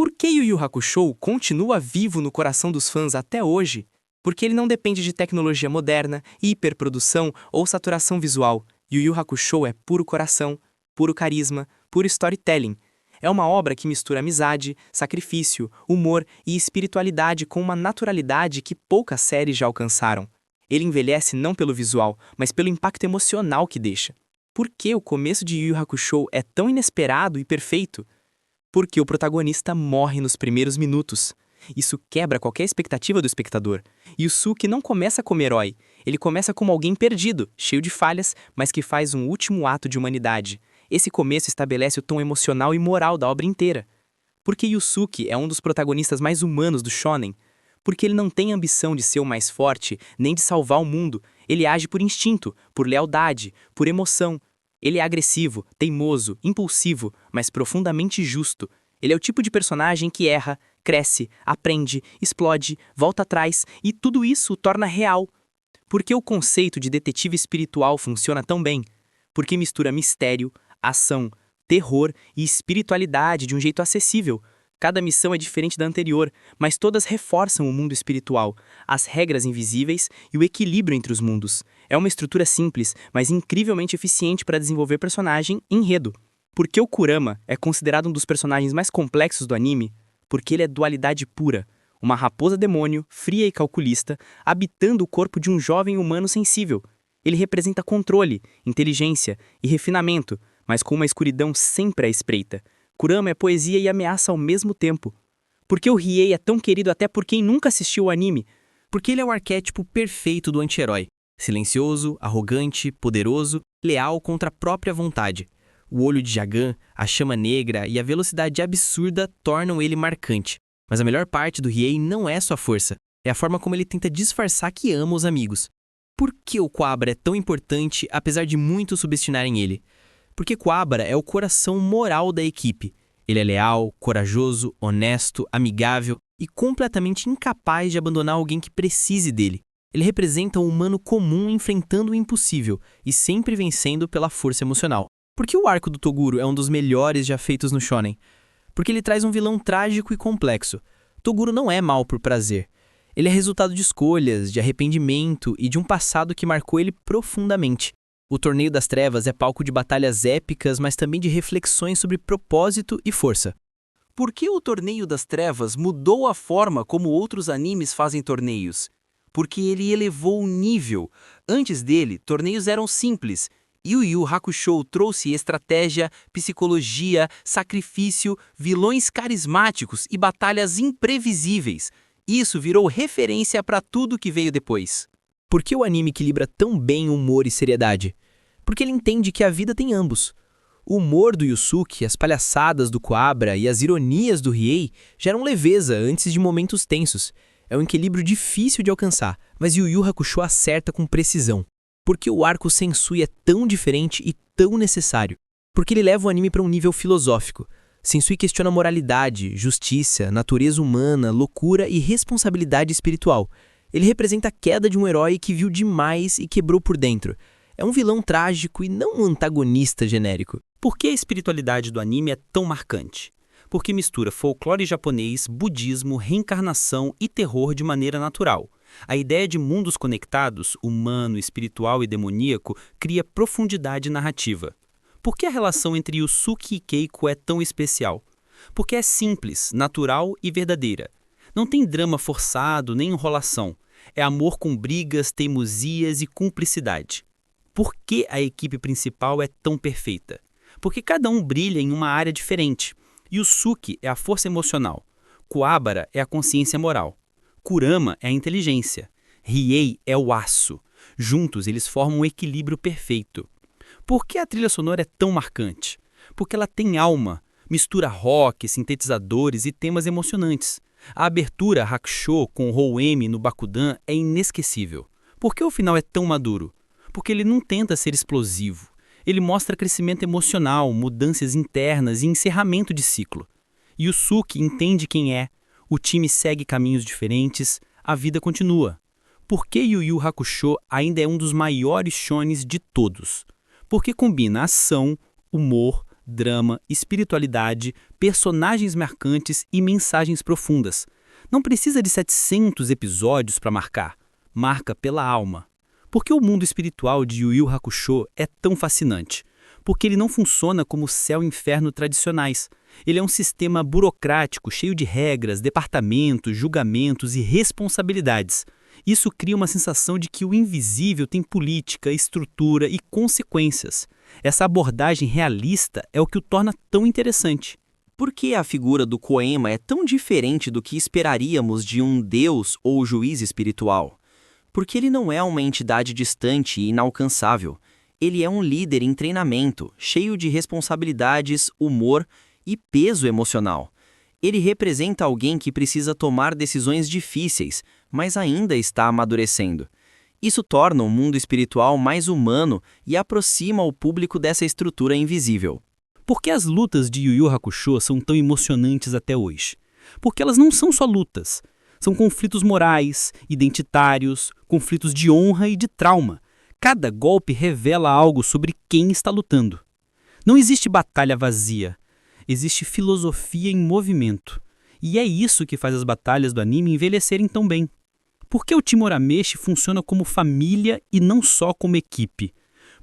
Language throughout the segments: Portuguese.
Por que Yu Yu Hakusho continua vivo no coração dos fãs até hoje? Porque ele não depende de tecnologia moderna, hiperprodução ou saturação visual. Yu Yu Hakusho é puro coração, puro carisma, puro storytelling. É uma obra que mistura amizade, sacrifício, humor e espiritualidade com uma naturalidade que poucas séries já alcançaram. Ele envelhece não pelo visual, mas pelo impacto emocional que deixa. Por que o começo de Yu Yu Hakusho é tão inesperado e perfeito? Porque o protagonista morre nos primeiros minutos. Isso quebra qualquer expectativa do espectador. Yusuke não começa como herói, ele começa como alguém perdido, cheio de falhas, mas que faz um último ato de humanidade. Esse começo estabelece o tom emocional e moral da obra inteira. Porque Yusuke é um dos protagonistas mais humanos do shonen. Porque ele não tem ambição de ser o mais forte, nem de salvar o mundo. Ele age por instinto, por lealdade, por emoção. Ele é agressivo, teimoso, impulsivo, mas profundamente justo. Ele é o tipo de personagem que erra, cresce, aprende, explode, volta atrás e tudo isso o torna real. Por que o conceito de detetive espiritual funciona tão bem? Porque mistura mistério, ação, terror e espiritualidade de um jeito acessível. Cada missão é diferente da anterior, mas todas reforçam o mundo espiritual, as regras invisíveis e o equilíbrio entre os mundos. É uma estrutura simples, mas incrivelmente eficiente para desenvolver personagem e enredo. Por que o Kurama é considerado um dos personagens mais complexos do anime? Porque ele é dualidade pura. Uma raposa demônio, fria e calculista, habitando o corpo de um jovem humano sensível. Ele representa controle, inteligência e refinamento, mas com uma escuridão sempre à espreita. Kurama é poesia e ameaça ao mesmo tempo. Por que o Riei é tão querido até por quem nunca assistiu o anime? Porque ele é o arquétipo perfeito do anti-herói. Silencioso, arrogante, poderoso, leal contra a própria vontade. O olho de Jagan, a chama negra e a velocidade absurda tornam ele marcante. Mas a melhor parte do Riei não é sua força, é a forma como ele tenta disfarçar que ama os amigos. Por que o Quabra é tão importante apesar de muitos subestimarem ele? Porque Quabra é o coração moral da equipe. Ele é leal, corajoso, honesto, amigável e completamente incapaz de abandonar alguém que precise dele. Ele representa um humano comum enfrentando o impossível e sempre vencendo pela força emocional. Por que o arco do Toguro é um dos melhores já feitos no shonen? Porque ele traz um vilão trágico e complexo. Toguro não é mal por prazer. Ele é resultado de escolhas, de arrependimento e de um passado que marcou ele profundamente. O Torneio das Trevas é palco de batalhas épicas, mas também de reflexões sobre propósito e força. Por que o Torneio das Trevas mudou a forma como outros animes fazem torneios? Porque ele elevou o nível. Antes dele, torneios eram simples. Yu Yu Hakusho trouxe estratégia, psicologia, sacrifício, vilões carismáticos e batalhas imprevisíveis. Isso virou referência para tudo que veio depois. Por que o anime equilibra tão bem humor e seriedade? Porque ele entende que a vida tem ambos. O humor do Yusuke, as palhaçadas do Quabra e as ironias do Riei geram leveza antes de momentos tensos. É um equilíbrio difícil de alcançar, mas Yu Yu Hakusho acerta com precisão. Por que o arco Sensui é tão diferente e tão necessário? Porque ele leva o anime para um nível filosófico. Sensui questiona moralidade, justiça, natureza humana, loucura e responsabilidade espiritual. Ele representa a queda de um herói que viu demais e quebrou por dentro. É um vilão trágico e não um antagonista genérico. Por que a espiritualidade do anime é tão marcante? Porque mistura folclore japonês, budismo, reencarnação e terror de maneira natural. A ideia de mundos conectados, humano, espiritual e demoníaco, cria profundidade narrativa. Por que a relação entre Yusuke e Keiko é tão especial? Porque é simples, natural e verdadeira. Não tem drama forçado nem enrolação. É amor com brigas, teimosias e cumplicidade. Por que a equipe principal é tão perfeita? Porque cada um brilha em uma área diferente. Yusuke é a força emocional. Kuwabara é a consciência moral. Kurama é a inteligência. Riei é o aço. Juntos eles formam um equilíbrio perfeito. Por que a trilha sonora é tão marcante? Porque ela tem alma. Mistura rock, sintetizadores e temas emocionantes. A abertura Hakusho com Hoemi no Bakudan é inesquecível. Por que o final é tão maduro? Porque ele não tenta ser explosivo. Ele mostra crescimento emocional, mudanças internas e encerramento de ciclo. Yusuke entende quem é, o time segue caminhos diferentes, a vida continua. Por que Yu Yu Hakusho ainda é um dos maiores shonens de todos? Porque combina ação, humor, drama, espiritualidade, personagens marcantes e mensagens profundas. Não precisa de 700 episódios para marcar. Marca pela alma. Por que o mundo espiritual de Yu Yu Hakusho é tão fascinante? Porque ele não funciona como céu e inferno tradicionais. Ele é um sistema burocrático, cheio de regras, departamentos, julgamentos e responsabilidades. Isso cria uma sensação de que o invisível tem política, estrutura e consequências. Essa abordagem realista é o que o torna tão interessante. Por que a figura do Koema é tão diferente do que esperaríamos de um deus ou juiz espiritual? Porque ele não é uma entidade distante e inalcançável. Ele é um líder em treinamento, cheio de responsabilidades, humor e peso emocional. Ele representa alguém que precisa tomar decisões difíceis, mas ainda está amadurecendo. Isso torna o mundo espiritual mais humano e aproxima o público dessa estrutura invisível. Por que as lutas de Yu Yu Hakusho são tão emocionantes até hoje? Porque elas não são só lutas. São conflitos morais, identitários, conflitos de honra e de trauma. Cada golpe revela algo sobre quem está lutando. Não existe batalha vazia. Existe filosofia em movimento. E é isso que faz as batalhas do anime envelhecerem tão bem. Por que o Team Urameshi funciona como família e não só como equipe?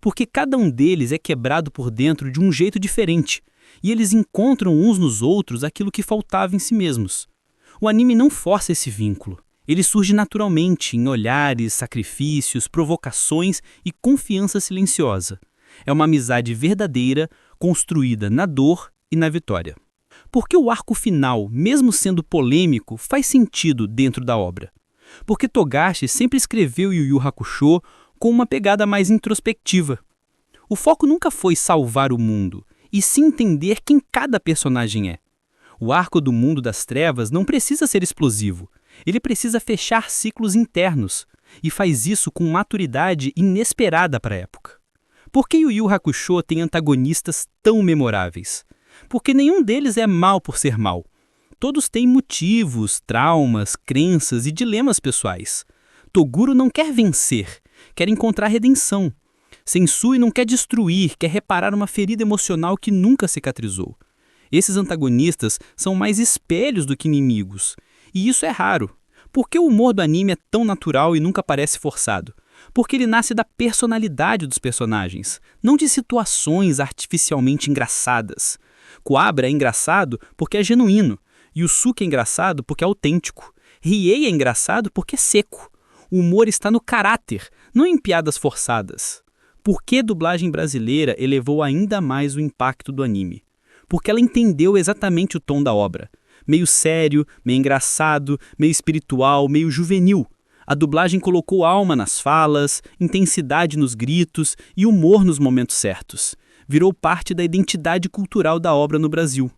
Porque cada um deles é quebrado por dentro de um jeito diferente, e eles encontram uns nos outros aquilo que faltava em si mesmos. O anime não força esse vínculo. Ele surge naturalmente em olhares, sacrifícios, provocações e confiança silenciosa. É uma amizade verdadeira, construída na dor e na vitória. Porque o arco final, mesmo sendo polêmico, faz sentido dentro da obra. Porque Togashi sempre escreveu Yu Yu Hakusho com uma pegada mais introspectiva. O foco nunca foi salvar o mundo, e sim entender quem cada personagem é. O arco do mundo das trevas não precisa ser explosivo. Ele precisa fechar ciclos internos, e faz isso com maturidade inesperada para a época. Por que Yu Yu Hakusho tem antagonistas tão memoráveis? Porque nenhum deles é mal por ser mal. Todos têm motivos, traumas, crenças e dilemas pessoais. Toguro não quer vencer, quer encontrar redenção. Sensui não quer destruir, quer reparar uma ferida emocional que nunca cicatrizou. Esses antagonistas são mais espelhos do que inimigos. E isso é raro. Por que o humor do anime é tão natural e nunca parece forçado? Porque ele nasce da personalidade dos personagens, não de situações artificialmente engraçadas. Kuwabara é engraçado porque é genuíno. Yusuke é engraçado porque é autêntico. Riei é engraçado porque é seco. O humor está no caráter, não em piadas forçadas. Por que a dublagem brasileira elevou ainda mais o impacto do anime? Porque ela entendeu exatamente o tom da obra. Meio sério, meio engraçado, meio espiritual, meio juvenil. A dublagem colocou alma nas falas, intensidade nos gritos e humor nos momentos certos. Virou parte da identidade cultural da obra no Brasil.